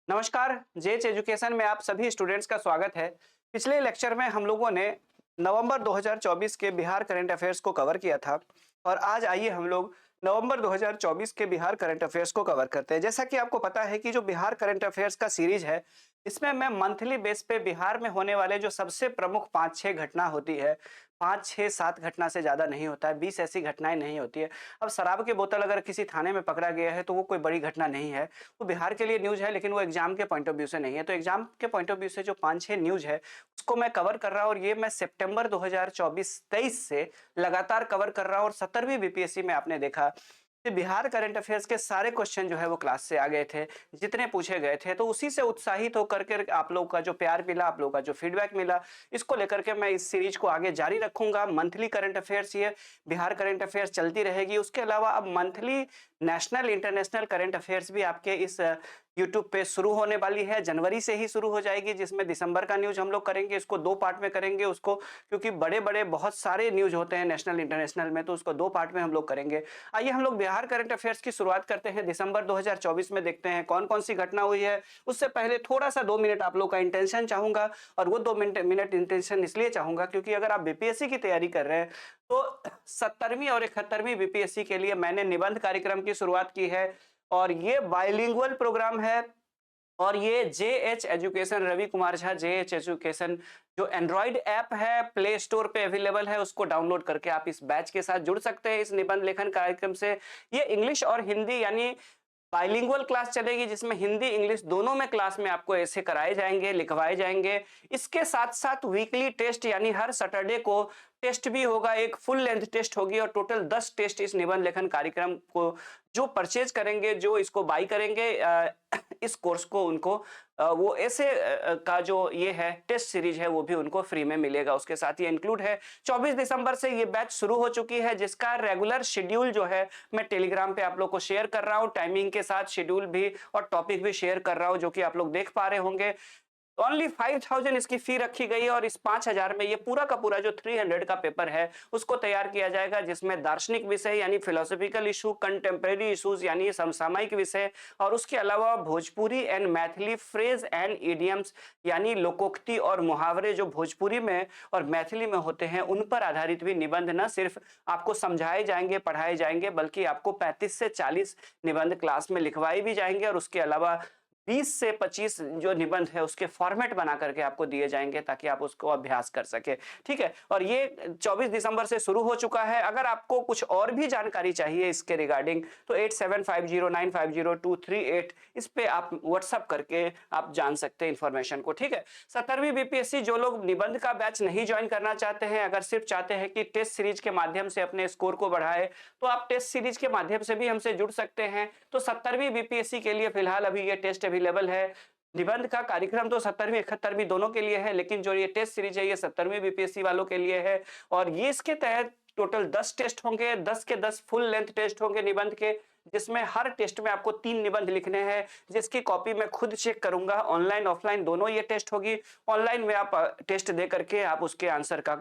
नमस्कार, जेच एजुकेशन में आप सभी स्टूडेंट्स का स्वागत है। पिछले लेक्चर में हम लोगों ने नवंबर 2024 के बिहार करंट अफेयर्स को कवर किया था और आज आइए हम लोग नवंबर 2024 के बिहार करंट अफेयर्स को कवर करते हैं। जैसा कि आपको पता है कि जो बिहार करंट अफेयर्स का सीरीज है, इसमें मैं मंथली बेस पे बिहार में होने वाले जो सबसे प्रमुख 5-6 घटना होती है, 5, 6, 7 घटना से ज़्यादा नहीं होता है, 20 ऐसी घटनाएँ नहीं होती है। अब शराब की बोतल अगर किसी थाने में पकड़ा गया है, तो वो कोई बड़ी घटना नहीं है। वो बिहार के लिए न्यूज़ है, लेकिन वो एग्ज़ाम के पॉइंट ऑफ व्यू से नहीं है। तो एग्ज़ाम के पॉइंट ऑफ व्यू से जो 5-6 न्यूज़ है, उसको मैं कवर कर रहा हूँ और ये मैं सितंबर 2024-23 से लगातार कवर कर रहा हूँ और 17वीं बीपीएससी में आपने देखा कि बिहार करंट अफेयर्स के सारे क्वेश्चन जो है वो क्लास से आ गए थे, जितने पूछे गए थे। तो उसी से उत्साहित होकर के आप लोगों का जो प्यार मिला, आप लोगों का जो फीडबैक मिला, इसको लेकर के मैं इस सीरीज को आगे जारी रखूँगा। मंथली करंट अफेयर्स ये बिहार करंट अफेयर्स चलती रहेगी। उसके अलावा अब monthly national, international current affairs भी आपके इस यूट्यूब पे शुरू होने वाली है। जनवरी से ही शुरू हो जाएगी, जिसमें दिसंबर का न्यूज़ हम लोग करेंगे, इसको 2 पार्ट में करेंगे उसको, क्योंकि बड़े-बड़े बहुत सारे न्यूज़ होते हैं नेशनल, इंटरनेशनल में, तो उसको 2 पार्ट में हम लोग करेंगे। आइए हम लोग बिहार करंट अफेयर्स की शुरुआत करते हैं। दिसंबर 2024 में देखते हैं कौन-कौन सी घटना हुई है। उससे पहले थोड़ा-सा 2 मिनट आप लोग का इंटेंशन चाहूँगा और वो 2 मिनट इंटेंशन इसलिए चाहूँगा क्योंकि अगर आप बीपीएससी की तैयारी कर रहे हैं, तो 70वीं और 71वीं बीपीएससी के लिए मैंने निबंध कार्यक्रम की शुरुआत की है और ये बाइलिंगुअल प्रोग्राम है और ये JH education, Ravi Kumar Jha JH education जो एंड्रॉइड ऐप है, प्ले स्टोर पे अवेलेबल है, उसको डाउनलोड करके आप इस बैच के साथ जुड़ सकते हैं इस निबंध लेखन कार्यक्रम से। ये इंग्लिश और हिंदी यानी बाइलिंगुअल क्लास चलेगी, जिसमें हिंदी इंग्लिश दोनों में क्लास में आपको ऐसे कराए जाएंगे, लिखवाए जाएंगे। इसके साथ साथ वीकली टेस्ट यानी हर सैटरडे को टेस्ट भी होगा, एक फुल लेंथ टेस्ट होगी और टोटल 10 टेस्ट इस निबंध लेखन कार्यक्रम को जो परचेज करेंगे, जो इसको बाई करेंगे इस कोर्स को, उनको वो ऐसे का जो ये है टेस्ट सीरीज है वो भी उनको फ्री में मिलेगा, उसके साथ ये इंक्लूड है। 24 दिसंबर से ये बैच शुरू हो चुकी है, जिसका रेगुलर शेड्यूल जो है मैं टेलीग्राम पे आप लोग को शेयर कर रहा हूँ, टाइमिंग के साथ शेड्यूल भी और टॉपिक भी शेयर कर रहा हूँ, जो कि आप लोग देख पा रहे होंगे। ओनली 5000 इसकी फी रखी गई है और इस 5000 में ये पूरा का पूरा जो 300 का पेपर है उसको तैयार किया जाएगा, जिसमें दार्शनिक विषय यानी फिलोसॉफिकल इशू, कंटेम्प्रेरी इश्यूज यानी समसामयिक विषय और उसके अलावा Bhojpuri and Maithili phrase and idioms यानी लोकोक्ति और मुहावरे जो भोजपुरी में और मैथिली में होते हैं, उन पर आधारित भी निबंध न सिर्फ आपको समझाए जाएंगे, पढ़ाए जाएंगे, बल्कि आपको 35 से 40 निबंध क्लास में लिखवाए भी जाएंगे और उसके अलावा 20 से 25 जो निबंध है उसके फॉर्मेट बना करके आपको दिए जाएंगे ताकि आप उसको अभ्यास कर सके। ठीक है, और ये 24 दिसंबर से शुरू हो चुका है। अगर आपको कुछ और भी जानकारी चाहिए इसके रिगार्डिंग तो 8750950238 इस पे आप व्हाट्सअप करके आप जान सकते हैं इन्फॉर्मेशन को। ठीक है, 17वीं बीपीएससी जो लोग निबंध का बैच नहीं ज्वाइन करना चाहते हैं, अगर सिर्फ चाहते हैं कि टेस्ट सीरीज के माध्यम से अपने स्कोर को बढ़ाए, तो आप टेस्ट सीरीज के माध्यम से भी हमसे जुड़ सकते हैं। तो 17वीं बीपीएससी के लिए फिलहाल अभी ये टेस्ट अवेलेबल है। निबंध का कार्यक्रम तो 70वीं 71वीं दोनों के लिए है, लेकिन जो ये टेस्ट सीरीज है ये 70वीं बीपीएससी वालों के लिए है और ये इसके तहत टोटल 10 टेस्ट होंगे, 10 के 10 फुल लेंथ टेस्ट होंगे निबंध के, जिसमें हर टेस्ट में आपको 3 निबंध लिखने हैं, जिसकी कॉपी मैं खुद चेक करूंगा। ऑनलाइन ऑफलाइन दोनों ये टेस्ट होगी। ऑनलाइन में आप टेस्ट दे करके आप उसके आंसर का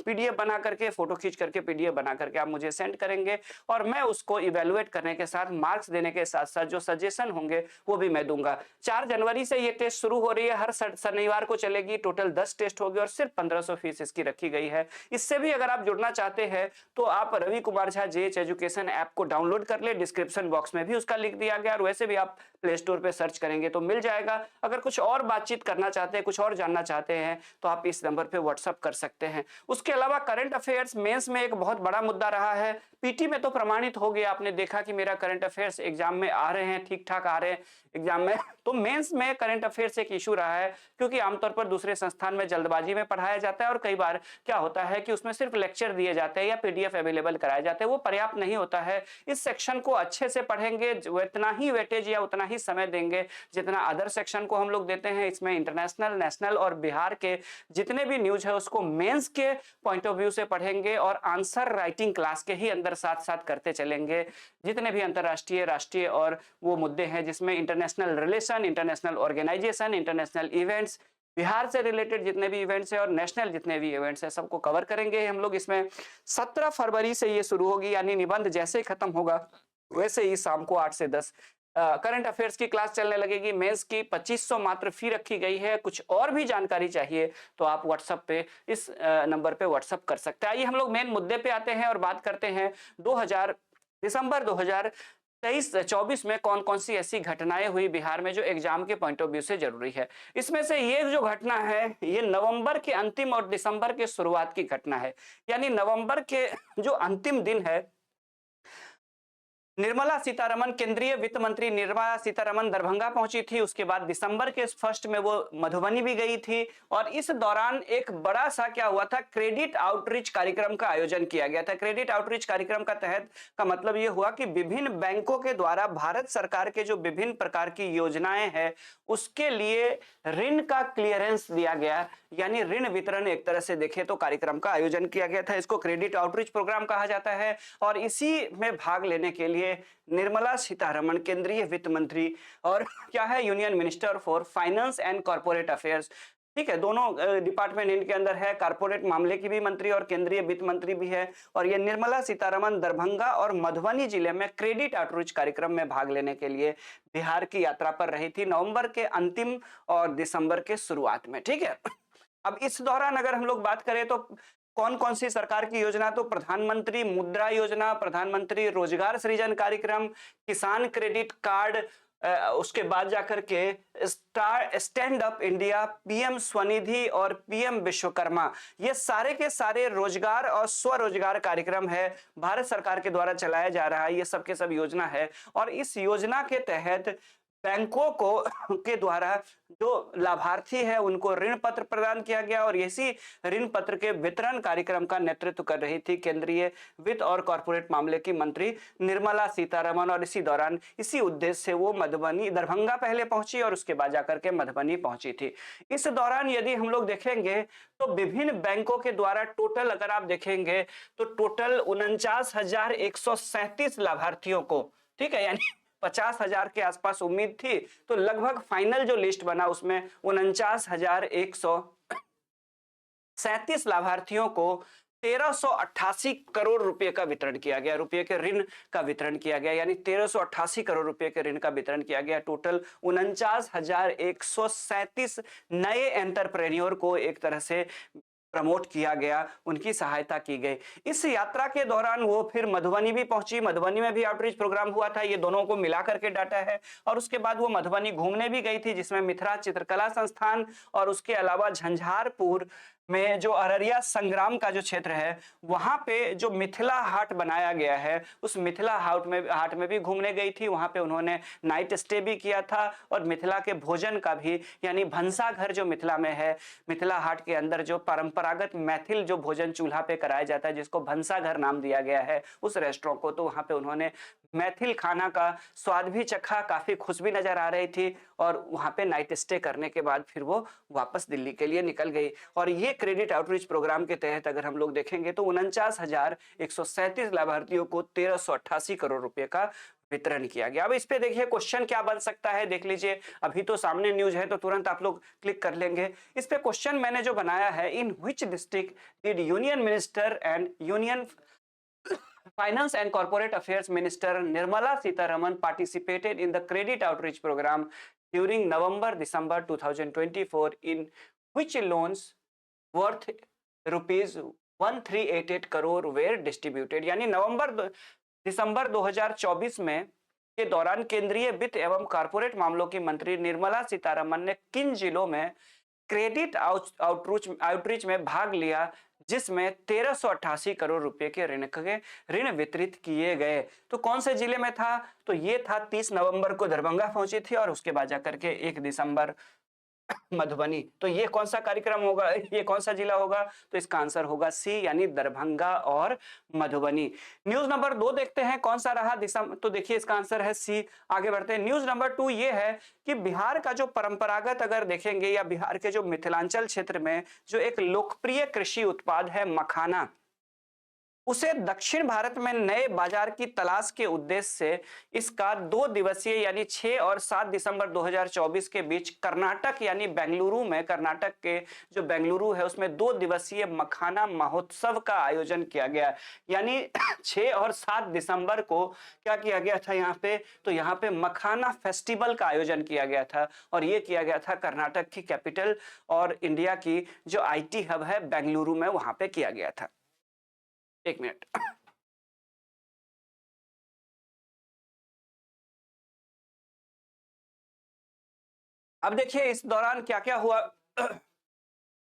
पीडीएफ बना करके, फोटो खींच करके पीडीएफ बना करके आप मुझे सेंड करेंगे और मैं उसको इवेलुएट करने के साथ, मार्क्स देने के साथ साथ जो सजेशन होंगे वो भी मैं दूंगा। 4 जनवरी से ये टेस्ट शुरू हो रही है, हर शनिवार को चलेगी। टोटल 10 टेस्ट होगी और सिर्फ 1500 फीस इसकी रखी गई है। इससे भी अगर आप जुड़ना चाहते हैं तो आप Ravi Kumar Jha JH education app को डाउनलोड कर ले, डिस्क्रिप्शन बॉक्स में भी उसका लिंक दिया गया और वैसे भी आप प्ले स्टोर पे सर्च करेंगे तो मिल जाएगा। अगर कुछ और बातचीत करना चाहते हैं, कुछ और जानना चाहते हैं तो आप इस नंबर पे व्हाट्सअप कर सकते हैं। उसके अलावा करंट अफेयर्स मेंस में एक बहुत बड़ा मुद्दा रहा है। पीटी में तो प्रमाणित हो गया, आपने देखा कि मेरा करंट अफेयर्स एग्जाम में आ रहे हैं, ठीक ठाक आ रहे हैं एग्जाम में। तो मेंस में करंट अफेयर्स एक इशू रहा है, क्योंकि आमतौर पर दूसरे संस्थान में जल्दबाजी में पढ़ाया जाता है और कई बार क्या होता है कि उसमें सिर्फ लेक्चर दिए जाते हैं या पीडीएफ अवेलेबल कराए जाते हैं, वो पर्याप्त नहीं होता है। इस सेक्शन को अच्छे से पढ़ेंगे, उतना ही वेटेज या उतना ही समय देंगे जितना अदर सेक्शन को हम लोग देते हैं। इसमें इंटरनेशनल, नेशनल और बिहार के जितने भी न्यूज है उसको मेंस के पॉइंट ऑफ व्यू से पढ़ेंगे और आंसर राइटिंग क्लास के ही अंदर साथ साथ करते चलेंगे। जितने भी अंतरराष्ट्रीय, राष्ट्रीय और वो मुद्दे हैं जिसमें international relation, international organization, international events, Bihar से रिलेटेड जितने भी इवेंट्स है और नेशनल जितने भी इवेंट्स है सबको कवर करेंगे हम लोग इसमें। 17 फरवरी से ये शुरू होगी, यानी निबंध जैसे ही खत्म होगा वैसे ही शाम को 8 से 10 करंट अफेयर्स की क्लास चलने लगेगी। मेंस की 2500 मात्र फी रखी गई है। कुछ और भी जानकारी चाहिए तो आप व्हाट्सएप पे इस नंबर पे व्हाट्सएप कर सकते हैं। आइए हम लोग मेन मुद्दे पे आते हैं और बात करते हैं दिसंबर 2023-24 में कौन कौन सी ऐसी घटनाएं हुई बिहार में जो एग्जाम के पॉइंट ऑफ व्यू से जरूरी है। इसमें से ये जो घटना है ये नवंबर के अंतिम और दिसंबर के शुरुआत की घटना है। यानी नवंबर के जो अंतिम दिन है, निर्मला सीतारमन, केंद्रीय वित्त मंत्री निर्मला सीतारमन दरभंगा पहुंची थी। उसके बाद दिसंबर के फर्स्ट में वो मधुबनी भी गई थी और इस दौरान एक बड़ा सा क्या हुआ था, क्रेडिट आउटरीच कार्यक्रम का आयोजन किया गया था। क्रेडिट आउटरीच कार्यक्रम का तहत का मतलब ये हुआ कि विभिन्न बैंकों के द्वारा भारत सरकार के जो विभिन्न प्रकार की योजनाएं हैं उसके लिए ऋण का क्लियरेंस दिया गया, यानी ऋण वितरण एक तरह से देखें तो कार्यक्रम का आयोजन किया गया था। इसको क्रेडिट आउटरीच प्रोग्राम कहा जाता है और इसी में भाग लेने के लिए निर्मला सीतारमन, केंद्रीय वित्त मंत्री और क्या है, union minister for finance and corporate affairs, ठीक है, दोनों डिपार्टमेंट इनके अंदर है। कॉर्पोरेट मामले की भी मंत्री और केंद्रीय वित्त मंत्री भी है। और ये निर्मला सीतारमन दरभंगा और मधुबनी जिले में क्रेडिट आउटरीच कार्यक्रम में भाग लेने के लिए बिहार की यात्रा पर रही थी, नवंबर के अंतिम और दिसंबर के शुरुआत में, ठीक है। अब इस दौरान अगर हम लोग बात करें तो कौन कौन सी सरकार की योजना, तो प्रधानमंत्री मुद्रा योजना, प्रधानमंत्री रोजगार सृजन कार्यक्रम, किसान क्रेडिट कार्ड, उसके बाद जाकर के stand up India, PM Svanidhi और पीएम विश्वकर्मा, ये सारे के सारे रोजगार और स्वरोजगार कार्यक्रम है, भारत सरकार के द्वारा चलाया जा रहा है। ये सब के सब योजना है और इस योजना के तहत बैंकों को के द्वारा जो लाभार्थी है उनको ऋण पत्र प्रदान किया गया और इसी ऋण पत्र के वितरण कार्यक्रम का नेतृत्व कर रही थी केंद्रीय वित्त और कॉर्पोरेट मामले की मंत्री निर्मला सीतारमन। और इसी दौरान इसी उद्देश्य से वो मधुबनी, दरभंगा पहले पहुंची और उसके बाद जाकर के मधुबनी पहुंची थी। इस दौरान यदि हम लोग देखेंगे तो विभिन्न बैंकों के द्वारा टोटल अगर आप देखेंगे तो टोटल 49,137 लाभार्थियों को, ठीक है, यानी 50,000 के आसपास उम्मीद थी तो लगभग फाइनल जो लिस्ट बना उसमें 49,137 लाभार्थियों को 1388 करोड़ रुपए का वितरण किया गया, रुपए के ऋण का वितरण किया गया, यानी 1388 करोड़ रुपए के ऋण का वितरण किया गया। टोटल 49,137 नए एंटरप्रेन्योर को एक तरह से प्रमोट किया गया, उनकी सहायता की गई। इस यात्रा के दौरान वो फिर मधुबनी भी पहुंची, मधुबनी में भी आउटरीच प्रोग्राम हुआ था, ये दोनों को मिला करके डाटा है। और उसके बाद वो मधुबनी घूमने भी गई थी जिसमें मिथिला चित्रकला संस्थान और उसके अलावा झंझारपुर में जो अररिया संग्राम का जो क्षेत्र है वहां पे जो मिथिला हाट बनाया गया है उस मिथिला हाट में भी घूमने गई थी। वहां पे उन्होंने नाइट स्टे भी किया था और मिथिला के भोजन का भी, यानी भंसा घर जो मिथिला में है, मिथिला हाट के अंदर जो परंपरागत मैथिल जो भोजन चूल्हा पे कराया जाता है जिसको भंसा घर नाम दिया गया है उस रेस्टोरेंट को, तो वहां पे उन्होंने मैथिल खाना का स्वाद भी चखा, काफी खुश भी नजर आ रही थी और वहां पे नाइट स्टे करने के बाद फिर वो वापस दिल्ली के लिए निकल गई। और ये क्रेडिट आउटरीच प्रोग्राम के तहत अगर हम लोग देखेंगे तो 49,137 लाभार्थियों को 1388 करोड़ रुपए का वितरण किया गया। अब इस पे देखिए क्वेश्चन क्या बन सकता है, देख लीजिए, अभी तो सामने न्यूज है तो तुरंत आप लोग क्लिक कर लेंगे। इस पे क्वेश्चन मैंने जो बनाया है, in which district did union minister and union Finance and Corporate Affairs Minister Nirmala Sitharaman participated in the credit outreach program during November-December 2024 in which loans worth rupees 1388 crore were distributed। यानी नवंबर-दिसंबर 2024 में के दौरान केंद्रीय वित्त एवं corporate मामलों की मंत्री निर्मला सीतारमन ने किन जिलों में क्रेडिट आउटरीच में भाग लिया जिसमें 1388 करोड़ रुपए के ऋण वितरित किए गए। तो कौन से जिले में था, तो ये था 30 नवंबर को दरभंगा पहुंची थी और उसके बाद जाकर के 1 दिसंबर मधुबनी। तो ये कौन सा कार्यक्रम होगा, ये कौन सा जिला होगा, तो इसका आंसर होगा सी, यानी दरभंगा और मधुबनी। न्यूज नंबर 2 देखते हैं कौन सा रहा दिसंबर, तो देखिए इसका आंसर है सी। आगे बढ़ते हैं। न्यूज नंबर 2 ये है कि बिहार का जो परंपरागत अगर देखेंगे या बिहार के जो मिथिलांचल क्षेत्र में जो एक लोकप्रिय कृषि उत्पाद है मखाना, उसे दक्षिण भारत में नए बाजार की तलाश के उद्देश्य से इसका 2 दिवसीय यानी 6 और 7 दिसंबर 2024 के बीच कर्नाटक यानी बेंगलुरु में, कर्नाटक के जो बेंगलुरु है उसमें 2 दिवसीय मखाना महोत्सव का आयोजन किया गया। यानी 6 और 7 दिसंबर को क्या किया गया था यहाँ पे, तो यहाँ पे मखाना फेस्टिवल का आयोजन किया गया था और ये किया गया था कर्नाटक की कैपिटल और इंडिया की जो आईटी हब है बेंगलुरु में, वहां पे किया गया था। एक मिनट। अब देखिए इस दौरान क्या क्या हुआ।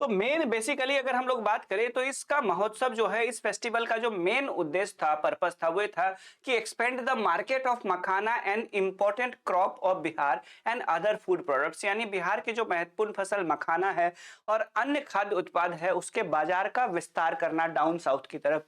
तो मेन बेसिकली अगर हम लोग बात करें तो इसका महोत्सव जो है, इस फेस्टिवल का जो मेन उद्देश्य था, पर्पस था, वो था कि expand the market of makhana and important crop of Bihar and other food products, यानी बिहार की जो महत्वपूर्ण फसल मखाना है और अन्य खाद्य उत्पाद है उसके बाजार का विस्तार करना डाउन साउथ की तरफ,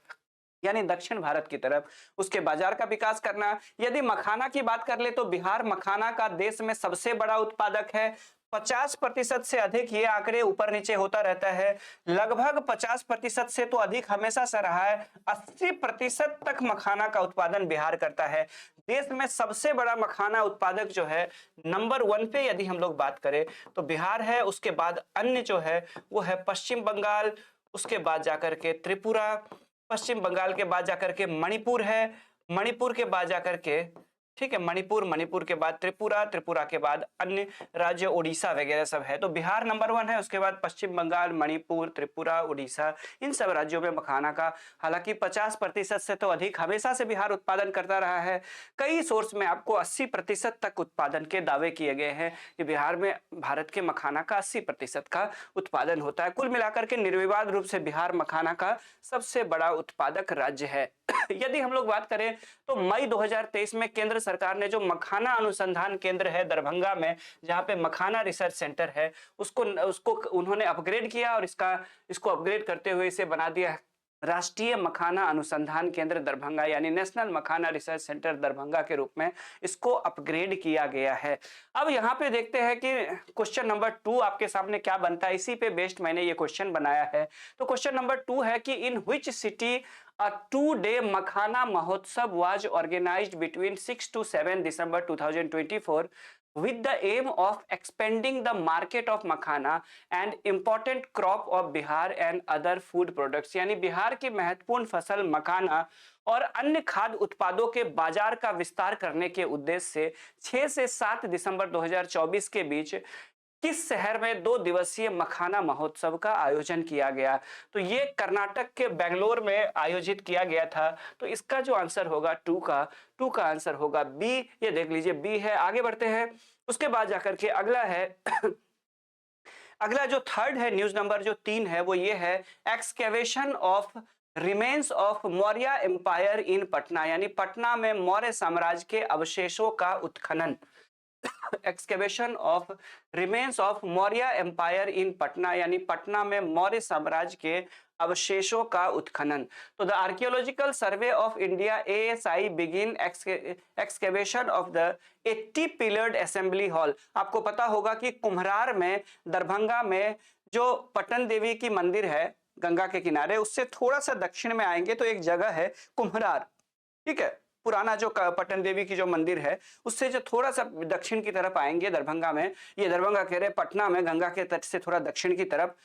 यानी दक्षिण भारत की तरफ, उसके बाजार का विकास करना। यदि मखाना की बात कर ले तो बिहार मखाना का देश में सबसे बड़ा उत्पादक है। 50% से अधिक, ये आंकड़े ऊपर नीचे होता रहता है, लगभग 50% से तो अधिक हमेशा से रहा है। 80% तक मखाना का उत्पादन बिहार करता है। देश में सबसे बड़ा मखाना उत्पादक जो है, नंबर 1 पे यदि हम लोग बात करें तो बिहार है, उसके बाद अन्य जो है वो है पश्चिम बंगाल, उसके बाद जाकर के त्रिपुरा, पश्चिम बंगाल के बाद जाकर के मणिपुर है, मणिपुर के बाद जाकर के, ठीक है, मणिपुर, मणिपुर के बाद त्रिपुरा, त्रिपुरा के बाद अन्य राज्य उड़ीसा वगैरह सब है। तो बिहार नंबर 1 है, उसके बाद पश्चिम बंगाल, मणिपुर, त्रिपुरा, उड़ीसा, इन सब राज्यों में मखाना का हालांकि 50% से तो अधिक हमेशा से बिहार उत्पादन करता रहा है। कई सोर्स में आपको 80% तक उत्पादन के दावे किए गए हैं कि बिहार में भारत के मखाना का 80% का उत्पादन होता है। कुल मिलाकर के निर्विवाद रूप से बिहार मखाना का सबसे बड़ा उत्पादक राज्य है। यदि हम लोग बात करें तो मई 2023 में केंद्र सरकार ने जो मखाना अनुसंधान केंद्र है दरभंगा में, जहां पे मखाना रिसर्च सेंटर है, उसको उन्होंने अपग्रेड किया और इसको अपग्रेड करते हुए इसे बना दिया राष्ट्रीय मखाना अनुसंधान केंद्र दरभंगा, यानी नेशनल मखाना रिसर्च सेंटर दरभंगा के रूप में इसको अपग्रेड किया गया है। अब यहाँ पे देखते हैं कि क्वेश्चन नंबर 2 आपके सामने क्या बनता है, इसी पे बेस्ड मैंने ये क्वेश्चन बनाया है। तो क्वेश्चन नंबर 2 है कि in which city A 2-day Makhana Mahotsav was organized between 6 to 7 December 2024 with the aim of expanding the market of makhana and important crop of Bihar and other food products, यानी बिहार की महत्वपूर्ण फसल मखाना और अन्य खाद्य उत्पादों के बाजार का विस्तार करने के उद्देश्य से 6 से 7 दिसंबर 2024 के बीच किस शहर में 2 दिवसीय मखाना महोत्सव का आयोजन किया गया। तो ये कर्नाटक के बेंगलोर में आयोजित किया गया था। तो इसका जो आंसर होगा 2 का आंसर होगा बी। ये देख लीजिए बी है। आगे बढ़ते हैं, उसके बाद जाकर के अगला है अगला जो थर्ड है, न्यूज नंबर जो 3 है वो ये है, excavation of remains of Maurya empire in Patna, यानी पटना में मौर्य साम्राज्य के अवशेषों का उत्खनन। Excavation of remains of Maurya empire in Patna, यानी पटना में मौर्य साम्राज्य के अवशेषों का उत्खनन। तो the archaeological survey of India ASI begin excavation of the 80 pillared assembly hall. आपको पता होगा कि कुम्हरार में, दरभंगा में जो पटन देवी की मंदिर है गंगा के किनारे, उससे थोड़ा सा दक्षिण में आएंगे तो एक जगह है कुम्हरार, ठीक है, पुराना जो पटन देवी की जो मंदिर है उससे जो थोड़ा सा दक्षिण की तरफ आएंगे दरभंगा में, ये दरभंगा कह रहे पटना में, गंगा के तट से थोड़ा दक्षिण की तरफ,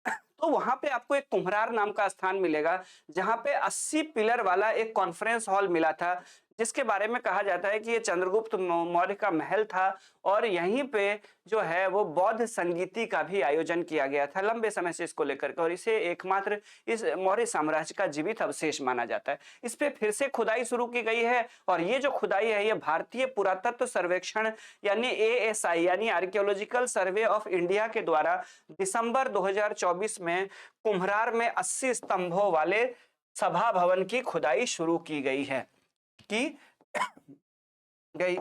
तो वहां पे आपको एक कुम्हरार नाम का स्थान मिलेगा जहां पे 80 पिलर वाला एक कॉन्फ्रेंस हॉल मिला था, जिसके बारे में कहा जाता है कि ये चंद्रगुप्त मौर्य का महल था और यहीं पे जो है वो बौद्ध संगीति का भी आयोजन किया गया था लंबे समय से इसको लेकर के, और इसे एकमात्र इस मौर्य साम्राज्य का जीवित अवशेष माना जाता है। इस पे फिर से खुदाई शुरू की गई है और ये जो खुदाई है ये भारतीय पुरातत्व सर्वेक्षण यानी ASI यानी आर्कियोलॉजिकल सर्वे ऑफ इंडिया के द्वारा दिसंबर 2024 में कुम्हरार में 80 स्तंभों वाले सभा भवन की खुदाई शुरू की गई है, की गई,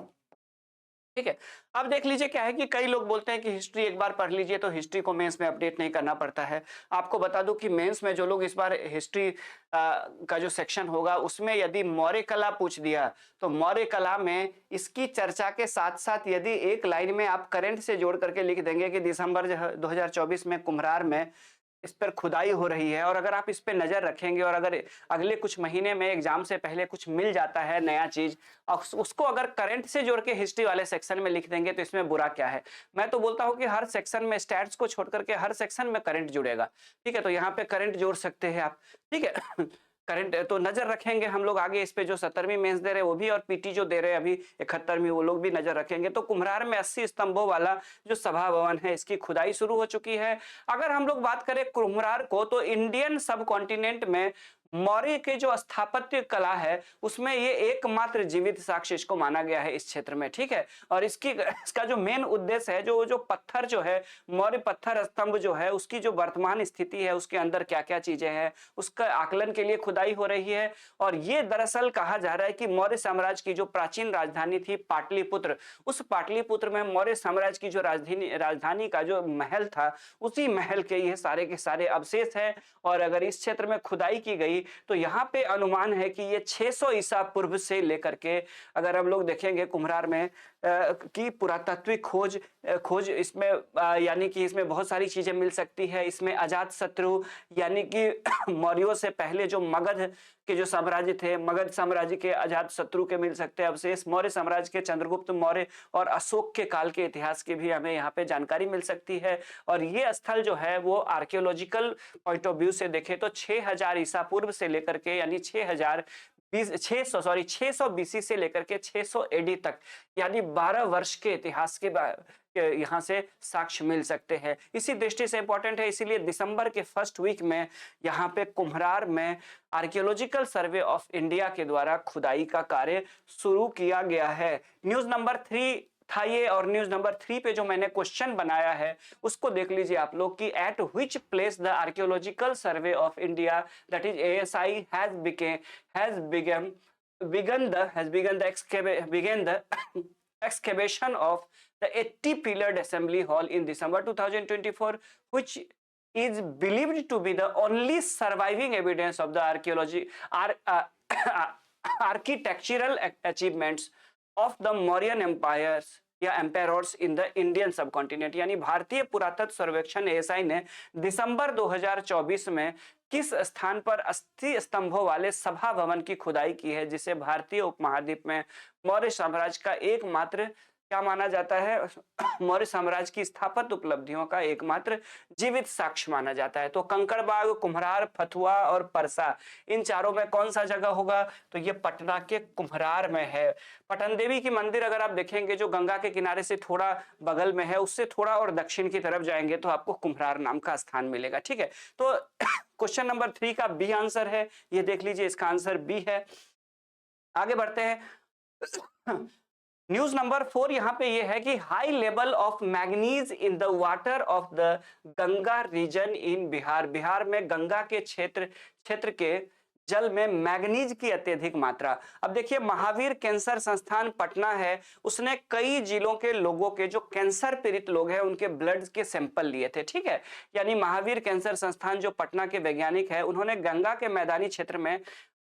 ठीक है। अब देख लीजिए क्या है कि कई लोग बोलते हैं कि हिस्ट्री एक बार पढ़ लीजिए तो हिस्ट्री को मेंस में अपडेट नहीं करना पड़ता है। आपको बता दूं कि मेंस में जो लोग इस बार हिस्ट्री का जो सेक्शन होगा उसमें यदि मौर्य कला पूछ दिया तो मौर्य कला में इसकी चर्चा के साथ साथ यदि एक लाइन में आप करंट से जोड़ करके लिख देंगे कि दिसंबर 2024 में कुम्हरार में इस पर खुदाई हो रही है, और अगर आप इस पे नजर रखेंगे और अगर अगले कुछ महीने में एग्जाम से पहले कुछ मिल जाता है नया चीज, और उसको अगर करंट से जोड़ के हिस्ट्री वाले सेक्शन में लिख देंगे तो इसमें बुरा क्या है। मैं तो बोलता हूं कि हर सेक्शन में स्टैट्स को छोड़ करके हर सेक्शन में करंट जुड़ेगा। ठीक है, तो यहाँ पे करंट जोड़ सकते हैं आप। ठीक है करंट तो नजर रखेंगे हम लोग आगे इस पे, जो 17वीं मेंस दे रहे हैं वो भी, और पीटी जो दे रहे हैं अभी 71वीं, वो लोग भी नजर रखेंगे। तो कुम्हरार में 80 स्तंभों वाला जो सभा भवन है, इसकी खुदाई शुरू हो चुकी है। अगर हम लोग बात करें कुम्हरार को, तो इंडियन सब कॉन्टिनेंट में मौर्य के जो स्थापत्य कला है उसमें ये एकमात्र जीवित साक्ष्य इसको माना गया है इस क्षेत्र में। ठीक है, और इसका जो मेन उद्देश्य है, जो पत्थर जो है, मौर्य पत्थर स्तंभ जो है, उसकी जो वर्तमान स्थिति है, उसके अंदर क्या क्या चीजें हैं, उसका आकलन के लिए खुदाई हो रही है। और ये दरअसल कहा जा रहा है कि मौर्य साम्राज्य की जो प्राचीन राजधानी थी पाटलिपुत्र, उस पाटलिपुत्र में मौर्य साम्राज्य की जो राजधानी का जो महल था, उसी महल के ये सारे के सारे अवशेष है। और अगर इस क्षेत्र में खुदाई की गई तो यहाँ पे अनुमान है कि ये 600 ईसा पूर्व से लेकर के, अगर हम लोग देखेंगे कुम्हरार में की पुरातात्विक खोज इसमें यानी कि इसमें बहुत सारी चीजें मिल सकती है। इसमें अजात शत्रु यानी कि मौर्यों से पहले जो मगध के जो साम्राज्य थे, मगध साम्राज्य के अजात शत्रु के मिल सकते हैं अवशेष। मौर्य साम्राज्य के चंद्रगुप्त मौर्य और अशोक के काल के इतिहास की भी हमें यहाँ पे जानकारी मिल सकती है। और ये स्थल जो है वो आर्कियोलॉजिकल पॉइंट ऑफ व्यू से देखें तो 6000 ईसा पूर्व से लेकर के, यानी 600 बीसी से लेकर के 600 एडी तक, यानी 12 वर्ष के इतिहास के यहाँ से साक्ष्य मिल सकते हैं। इसी दृष्टि से इंपॉर्टेंट है, इसीलिए दिसंबर के फर्स्ट वीक में यहाँ पे कुम्हरार में आर्कियोलॉजिकल सर्वे ऑफ इंडिया के द्वारा खुदाई का कार्य शुरू किया गया है। न्यूज नंबर 3 था ये, और न्यूज नंबर 3 पे जो मैंने क्वेश्चन बनाया है उसको देख लीजिए आप लोग कि at which place the archaeological survey of India that is ASI has begun the excavation of the 80 pillared assembly hall in December 2024, which is believed to be the only surviving evidence of the architectural achievements of the Mauryan empires या empires in the Indian subcontinent. यानी भारतीय पुरातत्व सर्वेक्षण ASI ने दिसंबर 2024 में किस स्थान पर 80 स्तंभों वाले सभा भवन की खुदाई की है, जिसे भारतीय उपमहाद्वीप में मौर्य साम्राज्य का एकमात्र क्या माना जाता है, मौर्य साम्राज्य की स्थापत्य उपलब्धियों का एकमात्र जीवित साक्ष्य माना जाता है। तो कंकड़बाग, कुम्हरार, फथुआ और परसा, इन चारों में कौन सा जगह होगा, तो ये पटना के कुम्हरार में है। पटन देवी की मंदिर अगर आप देखेंगे जो गंगा के किनारे से थोड़ा बगल में है, उससे थोड़ा और दक्षिण की तरफ जाएंगे तो आपको कुम्हरार नाम का स्थान मिलेगा। ठीक है, तो क्वेश्चन नंबर 3 का बी आंसर है, ये देख लीजिए, इसका आंसर बी है। आगे बढ़ते हैं। न्यूज नंबर 4 यहाँ पे ये है कि high level of manganese in the water of the Ganga region in Bihar. Bihar में गंगा के क्षेत्र के जल में मैग्नीज की अत्यधिक मात्रा। अब देखिए, महावीर कैंसर संस्थान पटना है, उसने कई जिलों के लोगों के जो कैंसर पीड़ित लोग हैं उनके ब्लड के सैंपल लिए थे। ठीक है, यानी महावीर कैंसर संस्थान जो पटना के वैज्ञानिक है, उन्होंने गंगा के मैदानी क्षेत्र में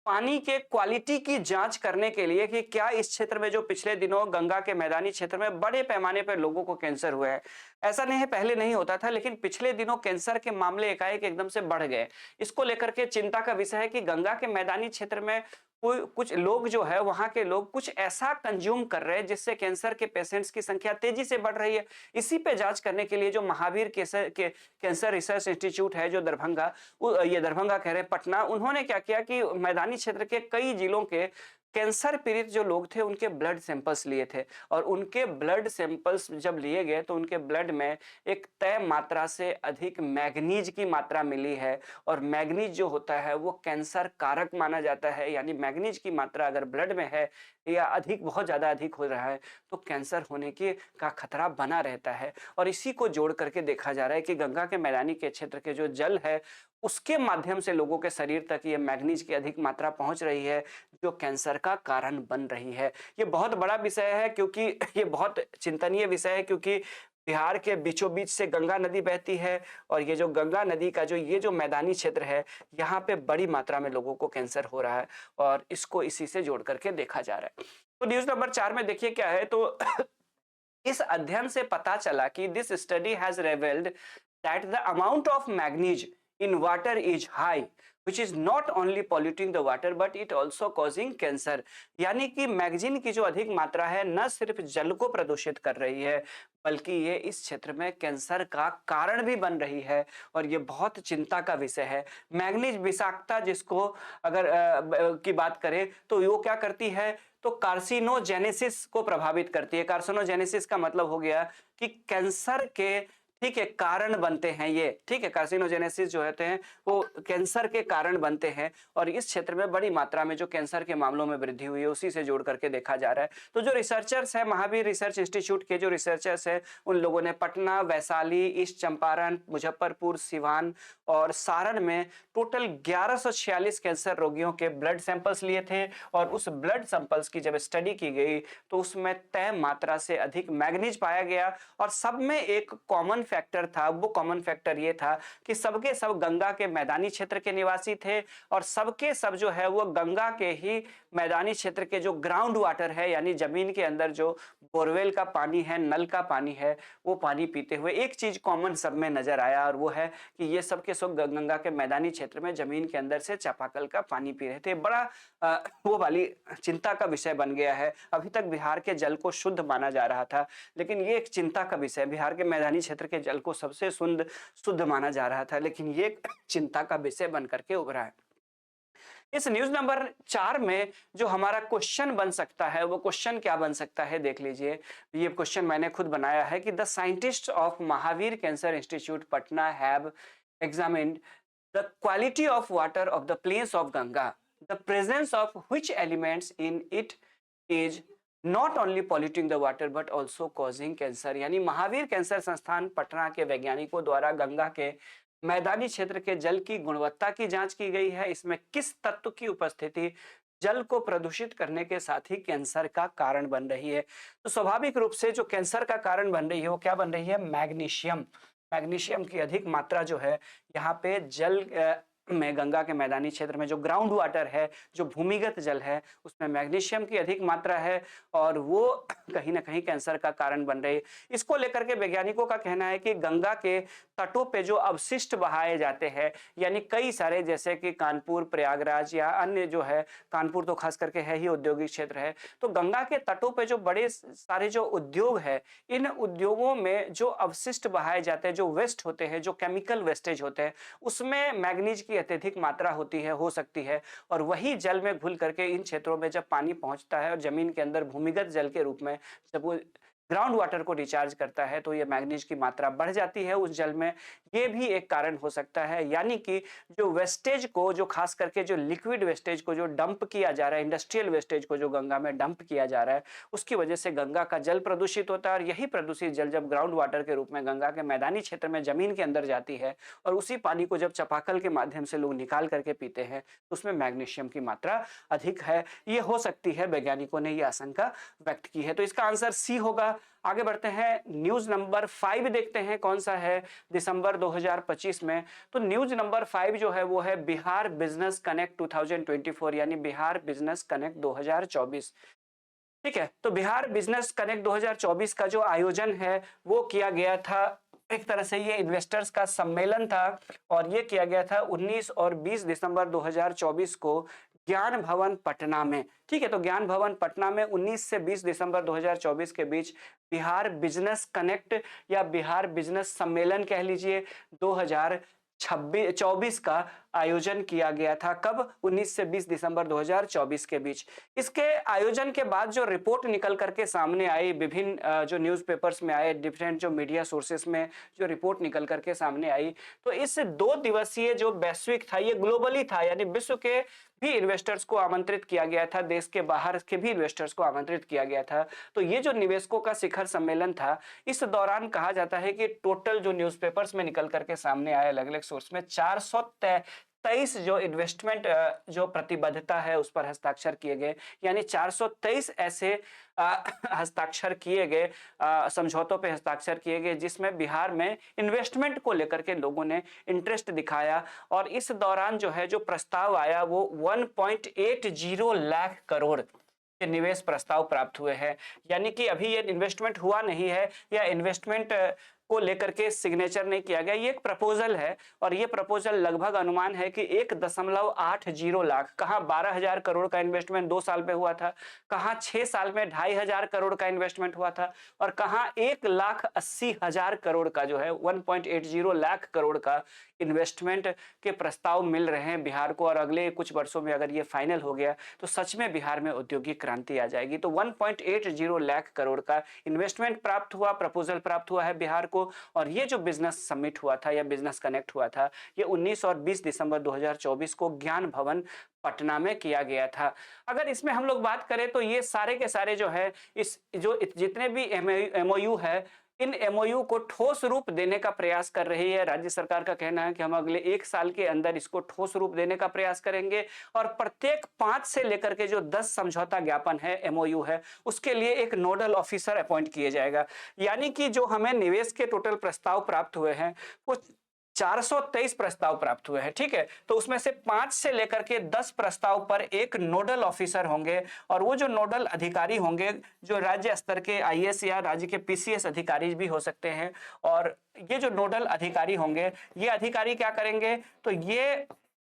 पानी के क्वालिटी की जांच करने के लिए कि क्या इस क्षेत्र में जो पिछले दिनों गंगा के मैदानी क्षेत्र में बड़े पैमाने पर लोगों को कैंसर हुआ है। ऐसा नहीं है, पहले नहीं होता था, लेकिन पिछले दिनों कैंसर के मामले एकाएक एकदम से बढ़ गए। इसको लेकर के चिंता का विषय है कि गंगा के मैदानी क्षेत्र में कुछ लोग जो है, वहां के लोग कुछ ऐसा कंज्यूम कर रहे हैं जिससे कैंसर के पेशेंट्स की संख्या तेजी से बढ़ रही है। इसी पे जांच करने के लिए जो महावीर कैंसर रिसर्च इंस्टीट्यूट है जो दरभंगा, ये दरभंगा कह रहे हैं पटना, उन्होंने क्या किया कि मैदानी क्षेत्र के कई जिलों के कैंसर पीड़ित जो लोग थे उनके ब्लड सैंपल्स लिए थे, और उनके ब्लड सैंपल्स जब लिए गए तो उनके ब्लड में एक तय मात्रा से अधिक मैग्नीज की मात्रा मिली है। और मैग्नीज जो होता है वो कैंसर कारक माना जाता है, यानी मैग्नीज की मात्रा अगर ब्लड में है या अधिक, बहुत ज्यादा अधिक हो रहा है तो कैंसर होने का खतरा बना रहता है। और इसी को जोड़ करके देखा जा रहा है कि गंगा के मैदानी के क्षेत्र के जो जल है उसके माध्यम से लोगों के शरीर तक ये मैग्नीज की अधिक मात्रा पहुंच रही है, जो कैंसर का कारण बन रही है। ये बहुत बड़ा विषय है, क्योंकि ये बहुत चिंतनीय विषय है, क्योंकि बिहार के बीचों बीच से गंगा नदी बहती है, और ये जो गंगा नदी का ये जो मैदानी क्षेत्र है, यहाँ पे बड़ी मात्रा में लोगों को कैंसर हो रहा है, और इसको इसी से जोड़ करके देखा जा रहा है। तो न्यूज नंबर 4 में देखिए क्या है, तो इस अध्ययन से पता चला कि this study has revealed that the amount of manganese in water is high, which is not only polluting the water but it also causing cancer। यानी कि मैगजीन की जो अधिक मात्रा है न सिर्फ जल को प्रदूषित कर रही है बल्कि ये इस क्षेत्र में कैंसर का कारण भी बन रही है और ये बहुत चिंता का विषय है। मैग्नीज विषाक्तता जिसको अगर की बात करें तो वो क्या करती है, तो कार्सिनोजेनेसिस को प्रभावित करती है। कार्सिनोजेनेसिस का मतलब हो गया कि कैंसर के, ठीक है, कारण बनते हैं ये, ठीक है, कार्सिनोजेनेसिस जो होते हैं वो कैंसर के कारण बनते हैं और इस क्षेत्र में बड़ी मात्रा में जो कैंसर के मामलों में वृद्धि हुई है उसी से जोड़ करके देखा जा रहा है। तो जो रिसर्चर्स है, महावीर रिसर्च इंस्टीट्यूट के जो रिसर्चर्स है उन लोगों ने पटना, वैशाली, ईस्ट चंपारण, मुजफ्फरपुर, सिवान और सारण में टोटल 1146 कैंसर रोगियों के ब्लड सैंपल्स लिए थे और उस ब्लड सैंपल्स की जब स्टडी की गई तो उसमें तय मात्रा से अधिक मैग्नीज पाया गया और सब में एक कॉमन फैक्टर था। वो कॉमन फैक्टर ये था कि सबके सब गंगा के मैदानी क्षेत्र के निवासी थे और सबके सब जो है वो गंगा के ही मैदानी क्षेत्र के जो ग्राउंड वाटर है यानी जमीन के अंदर जो बोरवेल का पानी है, नल का पानी है, वो पानी पीते हुए एक चीज कॉमन सब में नजर आया और वो है कि ये सबके सब गंगा के मैदानी क्षेत्र में जमीन के अंदर से चापाकल का पानी पी रहे थे। बड़ा वो वाली चिंता का विषय बन गया है। अभी तक बिहार के जल को शुद्ध माना जा रहा था लेकिन ये एक चिंता का विषय, बिहार के मैदानी क्षेत्र के जल को सबसे शुद्ध माना जा रहा था लेकिन ये चिंता का विषय बन करके उभरा है। इस न्यूज नंबर 4 में जो हमारा क्वेश्चन बन सकता है वो क्वेश्चन क्या बन सकता है देख लीजिए। ये क्वेश्चन मैंने खुद बनाया है कि the scientist of Mahavir cancer institute Patna have examined the quality of water of the plains of Ganga, the presence of which elements in it is not only polluting the water but also causing cancer. यानी Mahavir cancer संस्थान पटना के वैज्ञानिकों द्वारा गंगा के मैदानी क्षेत्र के जल की गुणवत्ता की जांच की गई है। इसमें किस तत्व की उपस्थिति जल को प्रदूषित करने के साथ ही कैंसर का कारण बन रही है। तो स्वाभाविक रूप से जो कैंसर का कारण बन रही है वो क्या बन रही है, मैग्नीशियम। मैग्नीशियम की अधिक मात्रा जो है यहाँ पे जल में, गंगा के मैदानी क्षेत्र में जो ग्राउंड वाटर है, जो भूमिगत जल है, उसमें मैग्नीशियम की अधिक मात्रा है और वो कहीं ना कहीं कैंसर का कारण बन रही है। इसको लेकर के वैज्ञानिकों का कहना है कि गंगा के तटों पे जो अवशिष्ट बहाए जाते हैं यानी कई सारे, जैसे कि कानपुर, प्रयागराज या अन्य जो है, कानपुर तो खास करके है ही औद्योगिक क्षेत्र है, तो गंगा के तटों पे जो बड़े सारे जो उद्योग है, इन उद्योगों में जो अवशिष्ट बहाए जाते हैं, जो वेस्ट होते हैं, जो केमिकल वेस्टेज होते हैं, उसमें मैग्नीज की अत्यधिक मात्रा होती है, हो सकती है और वही जल में घुल करके इन क्षेत्रों में जब पानी पहुंचता है और जमीन के अंदर भूमिगत जल के रूप में जब वो ग्राउंड वाटर को रिचार्ज करता है तो ये मैग्नीज की मात्रा बढ़ जाती है उस जल में। ये भी एक कारण हो सकता है। यानी कि जो वेस्टेज को, जो खास करके जो लिक्विड वेस्टेज को जो डंप किया जा रहा है, इंडस्ट्रियल वेस्टेज को जो गंगा में डंप किया जा रहा है, उसकी वजह से गंगा का जल प्रदूषित होता है और यही प्रदूषित जल जब ग्राउंड वाटर के रूप में गंगा के मैदानी क्षेत्र में जमीन के अंदर जाती है और उसी पानी को जब चापाकल के माध्यम से लोग निकाल करके पीते हैं तो उसमें मैग्नीशियम की मात्रा अधिक है। ये हो सकती है, वैज्ञानिकों ने ये आशंका व्यक्त की है। तो इसका आंसर सी होगा। आगे बढ़ते हैं, न्यूज नंबर 5 देखते हैं कौन सा है दिसंबर 2025 में। तो न्यूज नंबर 5 जो है वो है बिहार बिजनेस कनेक्ट 2024 यानी बिहार बिजनेस कनेक्ट 2024। ठीक है, तो बिहार बिजनेस कनेक्ट 2024 का जो आयोजन है वो किया गया था, एक तरह से ये इन्वेस्टर्स का सम्मेलन था और ये किया गया था 19 और 20 दिसंबर 2024 को ज्ञान भवन पटना में। ठीक है, तो ज्ञान भवन पटना में 19 से 20 दिसंबर 2024 के बीच बिहार बिजनेस कनेक्ट या बिहार बिजनेस सम्मेलन कह लीजिए 2024 का आयोजन किया गया था। कब? 19 से 20 दिसंबर 2024 के बीच। इसके आयोजन के बाद जो रिपोर्ट निकल करके सामने आई, विभिन्न जो न्यूज़पेपर्स में आए, डिफरेंट जो मीडिया सोर्सेस में जो रिपोर्ट निकल करके सामने आई, तो इस 2 दिवसीय जो वैश्विक था, ये ग्लोबली था, यानी विश्व के भी इन्वेस्टर्स को आमंत्रित किया गया था, देश के बाहर के भी इन्वेस्टर्स को आमंत्रित किया गया था। तो ये जो निवेशकों का शिखर सम्मेलन था, इस दौरान कहा जाता है कि टोटल जो न्यूज़पेपर्स में निकल करके सामने आए अलग अलग सोर्स में 423 जो इन्वेस्टमेंट जो प्रतिबद्धता है उस पर हस्ताक्षर किए गए, यानी 423 ऐसे हस्ताक्षर किए गए, समझौतों पे हस्ताक्षर किए गए जिसमें बिहार में इन्वेस्टमेंट को लेकर के लोगों ने इंटरेस्ट दिखाया। और इस दौरान जो है जो प्रस्ताव आया वो 1.80 लाख करोड़ के निवेश प्रस्ताव प्राप्त हुए हैं। यानी कि अभी ये इन्वेस्टमेंट हुआ नहीं है या इन्वेस्टमेंट को लेकर के सिग्नेचर नहीं किया गया। ये एक प्रपोजल है और ये प्रपोजल लगभग अनुमान है कि 1.80 लाख, कहाँ 12,000 करोड़ का इन्वेस्टमेंट 2 साल में हुआ था, कहाँ 6 साल में 2,500 करोड़ का इन्वेस्टमेंट हुआ था और कहाँ 1,80,000 करोड़ का जो है 1.80 लाख करोड़ का इन्वेस्टमेंट के प्रस्ताव मिल रहे हैं बिहार को। और अगले कुछ वर्षों में अगर ये फाइनल हो गया तो सच में बिहार में औद्योगिक क्रांति आ जाएगी। तो 1.80 लाख करोड़ का इन्वेस्टमेंट प्राप्त हुआ, प्रपोजल प्राप्त हुआ है बिहार को। और ये जो बिजनेस समिट हुआ था या बिजनेस कनेक्ट हुआ था, ये 19 और 20 दिसंबर 2024 को ज्ञान भवन पटना में किया गया था। अगर इसमें हम लोग बात करें तो ये सारे के सारे जो है इस जो जितने भी एमओयू है, इन एमओयू को ठोस रूप देने का प्रयास कर रही है राज्य सरकार। का कहना है कि हम अगले 1 साल के अंदर इसको ठोस रूप देने का प्रयास करेंगे और प्रत्येक 5 से लेकर के जो 10 समझौता ज्ञापन है, एमओयू है, उसके लिए एक नोडल ऑफिसर अपॉइंट किया जाएगा। यानी कि जो हमें निवेश के टोटल प्रस्ताव प्राप्त हुए हैं वो 423 प्रस्ताव प्राप्त हुए हैं, ठीक है। तो उसमें से 5 से लेकर के 10 प्रस्ताव पर एक नोडल ऑफिसर होंगे और वो जो नोडल अधिकारी होंगे जो राज्य स्तर के आईएएस या राज्य के पीसीएस अधिकारी भी हो सकते हैं। और ये जो नोडल अधिकारी होंगे, ये अधिकारी क्या करेंगे, तो ये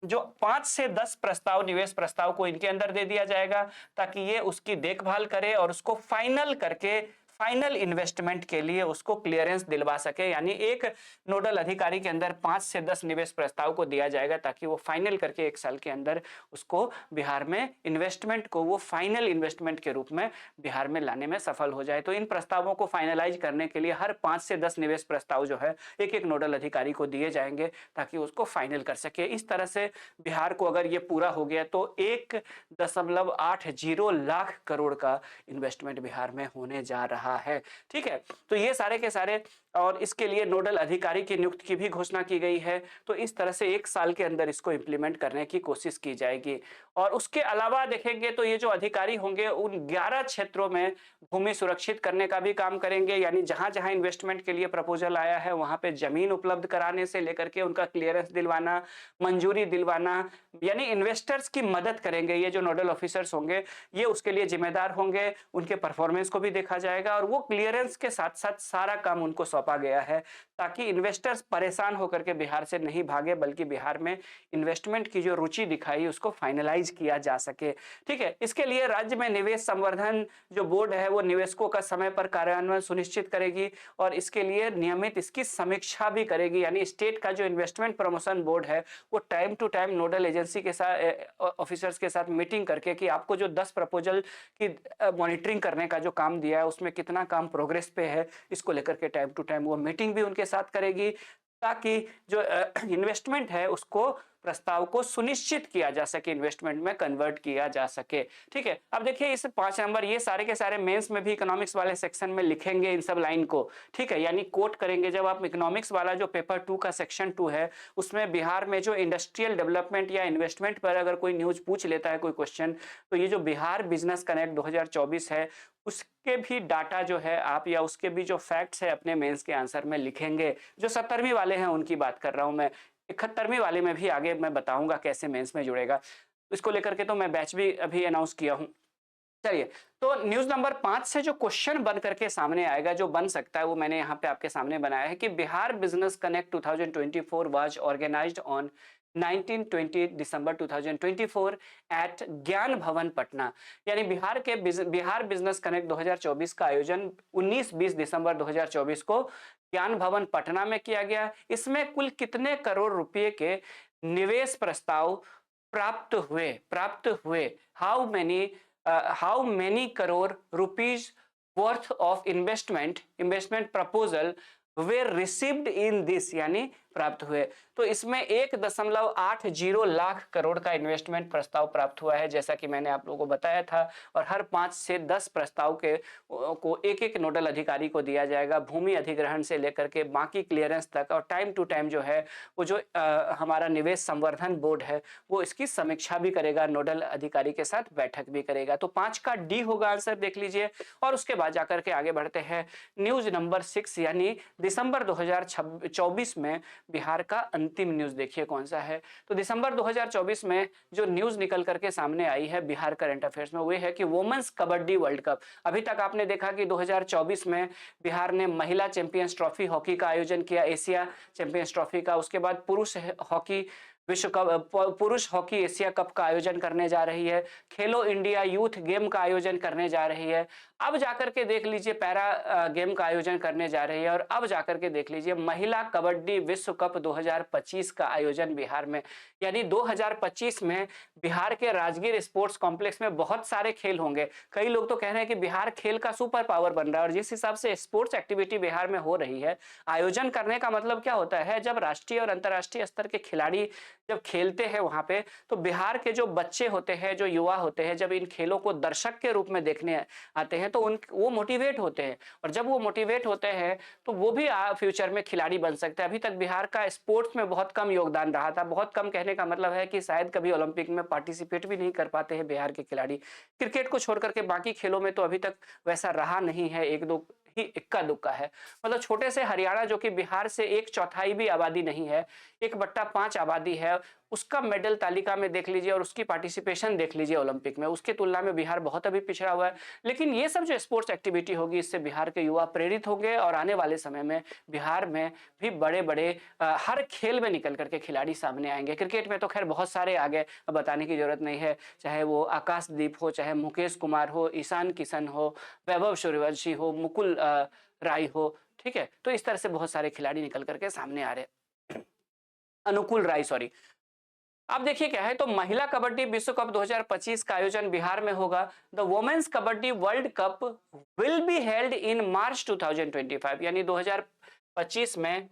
जो 5 से 10 प्रस्ताव, निवेश प्रस्ताव को इनके अंदर दे दिया जाएगा ताकि ये उसकी देखभाल करे और उसको फाइनल करके फाइनल इन्वेस्टमेंट के लिए उसको क्लियरेंस दिलवा सके। यानी एक नोडल अधिकारी के अंदर 5 से 10 निवेश प्रस्ताव को दिया जाएगा ताकि वो फाइनल करके 1 साल के अंदर उसको बिहार में इन्वेस्टमेंट को वो फाइनल इन्वेस्टमेंट के रूप में बिहार में लाने में सफल हो जाए। तो इन प्रस्तावों को फाइनलाइज करने के लिए हर 5 से 10 निवेश प्रस्ताव जो है एक एक नोडल अधिकारी को दिए जाएंगे ताकि उसको फाइनल कर सके। इस तरह से बिहार को अगर ये पूरा हो गया तो 1.80 लाख करोड़ का इन्वेस्टमेंट बिहार में होने जा रहा है, ठीक है। तो ये सारे के सारे, और इसके लिए नोडल अधिकारी की नियुक्ति की भी घोषणा की गई है। तो इस तरह से 1 साल के अंदर इसको इंप्लीमेंट करने की कोशिश की जाएगी। और उसके अलावा देखेंगे तो ये जो अधिकारी होंगे उन 11 क्षेत्रों में भूमि सुरक्षित करने का भी काम करेंगे। यानी जहां जहां इन्वेस्टमेंट के लिए प्रपोजल आया है वहां पे जमीन उपलब्ध कराने से लेकर के उनका क्लियरेंस दिलवाना, मंजूरी दिलवाना, यानी इन्वेस्टर्स की मदद करेंगे। ये जो नोडल ऑफिसर्स होंगे ये उसके लिए जिम्मेदार होंगे, उनके परफॉर्मेंस को भी देखा जाएगा और वो क्लियरेंस के साथ साथ सारा काम उनको सौंपा गया है ताकि इन्वेस्टर्स परेशान होकर के बिहार से नहीं भागे, बल्कि बिहार में इन्वेस्टमेंट की जो रुचि दिखाई उसको फाइनलाइज किया जा सके, ठीक है। इसके लिए राज्य में निवेश संवर्धन जो बोर्ड है वो निवेशकों का समय पर कार्यान्वयन सुनिश्चित करेगी और इसके लिए नियमित इसकी समीक्षा भी करेगी। यानी स्टेट का जो इन्वेस्टमेंट प्रमोशन बोर्ड है वो time to time nodal agency के साथ, ऑफिसर्स के साथ मीटिंग करके कि आपको जो 10 प्रपोजल की मॉनिटरिंग करने का जो काम दिया है उसमें कितना काम प्रोग्रेस पे है, इसको लेकर के टाइम टू टाइम वो मीटिंग भी उनके साथ करेगी ताकि जो इन्वेस्टमेंट है उसको प्रस्ताव को सुनिश्चित किया जा सके, इन्वेस्टमेंट में कन्वर्ट किया जा सके, ठीक है। अब देखिए इस 5 नंबर ये सारे के सारे मेंस में भी इकोनॉमिक्स वाले सेक्शन में लिखेंगे इन सब लाइन को, ठीक है। यानी कोट करेंगे। जब आप इकोनॉमिक्स वाला जो पेपर 2 का सेक्शन 2 है उसमें बिहार में जो इंडस्ट्रियल डेवलपमेंट या इन्वेस्टमेंट पर अगर कोई न्यूज पूछ लेता है कोई क्वेश्चन, तो ये जो बिहार बिजनेस कनेक्ट 2024 है उसके भी डाटा जो है आप या उसके भी जो फैक्ट्स है अपने मेंस के आंसर में लिखेंगे। जो 70वीं वाले हैं उनकी बात कर रहा हूं मैं, 71वीं वाले में भी आगे मैं बताऊंगा कैसे मेंस में जुड़ेगा। इसको लेकर के तो मैं बैच भी अभी अनाउंस किया हूं। चलिए, तो न्यूज नंबर 5 से जो क्वेश्चन बन करके सामने आएगा, जो बन सकता है वो मैंने यहाँ पे आपके सामने बनाया है कि Bihar business connect 2024 was organized on 19-20 December 2024 at Gyan Bhawan Patna. यानी बिहार बिजनेस कनेक्ट 2024 का आयोजन 19-20 दिसंबर 2024 को ज्ञान भवन पटना में किया गया। इसमें कुल कितने करोड़ रुपए के निवेश प्रस्ताव प्राप्त हुए how many crore rupees worth of investment proposal were received in this, यानी प्राप्त हुए। तो इसमें 1.80 लाख करोड़ का इन्वेस्टमेंट प्रस्ताव प्राप्त हुआ है जैसा कि मैंने आप लोगों को बताया था। और हर 5 से 10 प्रस्ताव को एक एक नोडल अधिकारी को दिया जाएगा, भूमि अधिग्रहण से लेकर के बाकी क्लियरेंस तक। और टाइम टू टाइम जो है वो जो हमारा निवेश संवर्धन बोर्ड है वो इसकी समीक्षा भी करेगा, नोडल अधिकारी के साथ बैठक भी करेगा। तो 5 का डी होगा आंसर, देख लीजिए। और उसके बाद जाकर के आगे बढ़ते हैं न्यूज नंबर 6 यानी दिसंबर 2024 में बिहार का अंतिम न्यूज़ देखिए कौन सा है। तो दिसंबर 2024 में जो न्यूज़ निकल करके सामने आई है बिहार करंट अफेयर्स में, वो है कि वुमेन्स कबड्डी वर्ल्ड कप। अभी तक आपने देखा कि 2024 में बिहार ने महिला चैंपियंस ट्रॉफी हॉकी का आयोजन किया, एशिया चैंपियंस ट्रॉफी का। उसके बाद पुरुष हॉकी विश्व कप, पुरुष हॉकी एशिया कप का आयोजन करने जा रही है। खेलो इंडिया यूथ गेम का आयोजन करने जा रही है। अब जाकर के देख लीजिए पैरा गेम का आयोजन करने जा रही है। और अब जाकर के देख लीजिए महिला कबड्डी विश्व कप 2025 का आयोजन बिहार में। यानी 2025 में बिहार के राजगीर स्पोर्ट्स कॉम्प्लेक्स में बहुत सारे खेल होंगे। कई लोग तो कह रहे हैं कि बिहार खेल का सुपर पावर बन रहा है। और जिस हिसाब से स्पोर्ट्स एक्टिविटी बिहार में हो रही है, आयोजन करने का मतलब क्या होता है, जब राष्ट्रीय और अंतर्राष्ट्रीय स्तर के खिलाड़ी जब खेलते हैं वहां पे, तो बिहार के जो बच्चे होते हैं, जो युवा होते हैं, जब इन खेलों को दर्शक के रूप में देखने आते हैं तो वो मोटिवेट होते हैं। और जब वो मोटिवेट होते हैं तो वो भी फ्यूचर में खिलाड़ी बन सकते हैं। अभी तक बिहार का स्पोर्ट्स में बहुत कम योगदान रहा था। बहुत कम कहने का मतलब है कि शायद कभी ओलंपिक में पार्टिसिपेट भी नहीं कर पाते हैं बिहार के खिलाड़ी। क्रिकेट को छोड़ करके बाकी खेलों में तो अभी तक वैसा रहा नहीं है, एक दो ही इक्का दुक्का है। मतलब छोटे से हरियाणा जो कि बिहार से 1/4 भी आबादी नहीं है, 1/5 आबादी है, उसका मेडल तालिका में देख लीजिए और उसकी पार्टिसिपेशन देख लीजिए ओलंपिक में, उसकी तुलना में बिहार बहुत अभी पिछड़ा हुआ है। लेकिन ये सब जो स्पोर्ट्स एक्टिविटी होगी, इससे बिहार के युवा प्रेरित होंगे और आने वाले समय में बिहार में भी बड़े बड़े हर खेल में निकल करके खिलाड़ी सामने आएंगे। क्रिकेट में तो खैर बहुत सारे आगे बताने की जरूरत नहीं है, चाहे वो आकाशदीप हो, चाहे मुकेश कुमार हो, ईशान किशन हो, वैभव सूर्यवंशी हो, मुकुल राय हो, ठीक है। तो इस तरह से बहुत सारे खिलाड़ी निकल करके सामने आ रहे। अनुकूल राय, सॉरी। अब देखिए क्या है, तो महिला कबड्डी विश्व कप 2025 का आयोजन बिहार में होगा। The women's kabaddi world cup will be held in March 2025, यानी 2025 में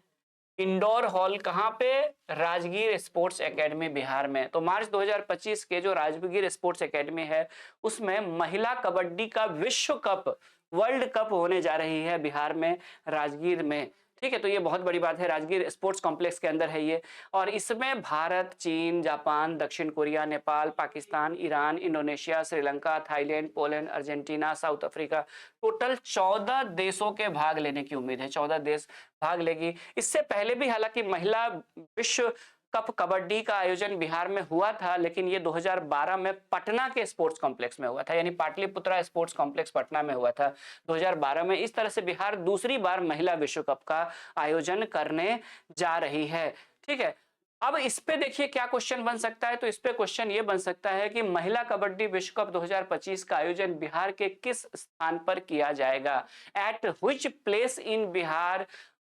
इंडोर हॉल कहां पे, राजगीर स्पोर्ट्स एकेडमी बिहार में। तो मार्च 2025 के जो राजगीर स्पोर्ट्स एकेडमी है उसमें महिला कबड्डी का विश्व कप वर्ल्ड कप होने जा रही है बिहार में, राजगीर में, ठीक है। तो ये बहुत बड़ी बात है, राजगीर स्पोर्ट्स कॉम्प्लेक्स के अंदर है ये। और इसमें भारत, चीन, जापान, दक्षिण Korea, Nepal, Pakistan, Iran, Indonesia, Sri Lanka, Thailand, Poland, Argentina, south Africa, total 14 देशों के भाग लेने की उम्मीद है। 14 देश भाग लेगी। इससे पहले भी हालांकि महिला विश्व कप कबड्डी का आयोजन बिहार में हुआ था, लेकिन ये 2012 में पटना के स्पोर्ट्स कॉम्प्लेक्स में हुआ था, यानी पाटलिपुत्रा स्पोर्ट्स कॉम्प्लेक्स पटना में हुआ था 2012 में। इस तरह से बिहार दूसरी बार महिला विश्व कप का आयोजन करने जा रही है, ठीक है। अब इस पे देखिए क्या क्वेश्चन बन सकता है, तो इस पे क्वेश्चन ये बन सकता है कि महिला कबड्डी विश्व कप 2025 का आयोजन बिहार के किस स्थान पर किया जाएगा, at which place in Bihar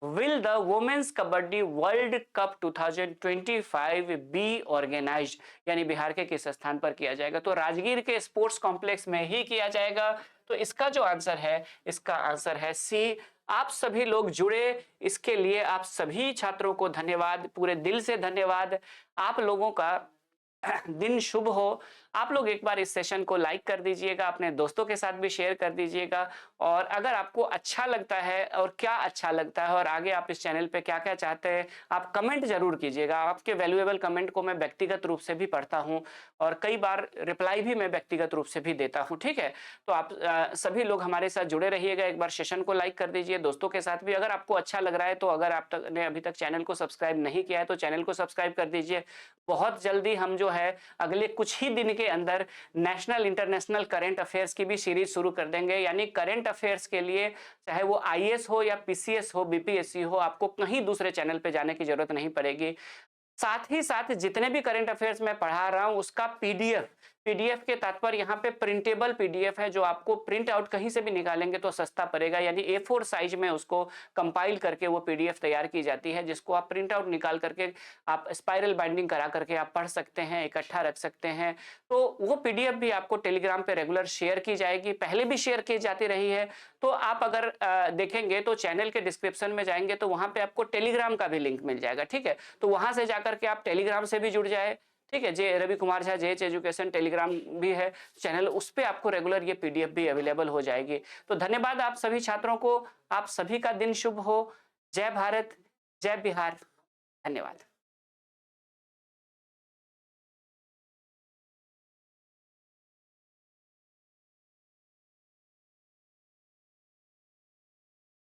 will the women's kabaddi world cup 2025 be organized, यानी बिहार के किस स्थान पर किया जाएगा। तो राजगीर के स्पोर्ट्स कॉम्प्लेक्स में ही किया जाएगा। तो इसका जो आंसर है, इसका आंसर है सी। आप सभी लोग जुड़े, इसके लिए आप सभी छात्रों को धन्यवाद, पूरे दिल से धन्यवाद। आप लोगों का दिन शुभ हो। आप लोग एक बार इस सेशन को लाइक कर दीजिएगा, अपने दोस्तों के साथ भी शेयर कर दीजिएगा। और अगर आपको अच्छा लगता है और क्या अच्छा लगता है और आगे आप इस चैनल पे क्या क्या चाहते हैं, आप कमेंट जरूर कीजिएगा। आपके वैल्यूएबल कमेंट को मैं व्यक्तिगत रूप से भी पढ़ता हूं और कई बार रिप्लाई भी मैं व्यक्तिगत रूप से भी देता हूं, ठीक है। तो आप सभी लोग हमारे साथ जुड़े रहिएगा। एक बार सेशन को लाइक कर दीजिए, दोस्तों के साथ भी। अगर आपको अच्छा लग रहा है तो अगर आपने अभी तक चैनल को सब्सक्राइब नहीं किया है तो चैनल को सब्सक्राइब कर दीजिए। बहुत जल्दी हम जो है अगले कुछ ही दिन के अंदर नेशनल इंटरनेशनल करंट अफेयर्स की भी सीरीज शुरू कर देंगे। यानी करंट अफेयर्स के लिए चाहे वो आईएएस हो या पीसीएस हो, बीपीएससी हो, आपको कहीं दूसरे चैनल पे जाने की जरूरत नहीं पड़ेगी। साथ ही साथ जितने भी करंट अफेयर्स मैं पढ़ा रहा हूं उसका पीडीएफ के तात्पर्य यहाँ पे प्रिंटेबल पीडीएफ है, जो आपको प्रिंट आउट कहीं से भी निकालेंगे तो सस्ता पड़ेगा। यानी A4 साइज में उसको कंपाइल करके वो पीडीएफ तैयार की जाती है, जिसको आप प्रिंट आउट निकाल करके आप स्पाइरल बाइंडिंग करा करके आप पढ़ सकते हैं, इकट्ठा रख सकते हैं। तो वो पीडीएफ भी आपको टेलीग्राम पे रेगुलर शेयर की जाएगी, पहले भी शेयर की जाती रही है। तो आप अगर देखेंगे तो चैनल के डिस्क्रिप्शन में जाएंगे तो वहां पे आपको टेलीग्राम का भी लिंक मिल जाएगा, ठीक है। तो वहां से जाकर के आप टेलीग्राम से भी जुड़ जाए, ठीक है। J Ravi Kumar Jha JH education Telegram भी है चैनल, उस पे आपको रेगुलर ये पीडीएफ भी अवेलेबल हो जाएगी। तो धन्यवाद आप सभी छात्रों को, आप सभी का दिन शुभ हो। जय भारत, जय बिहार, धन्यवाद।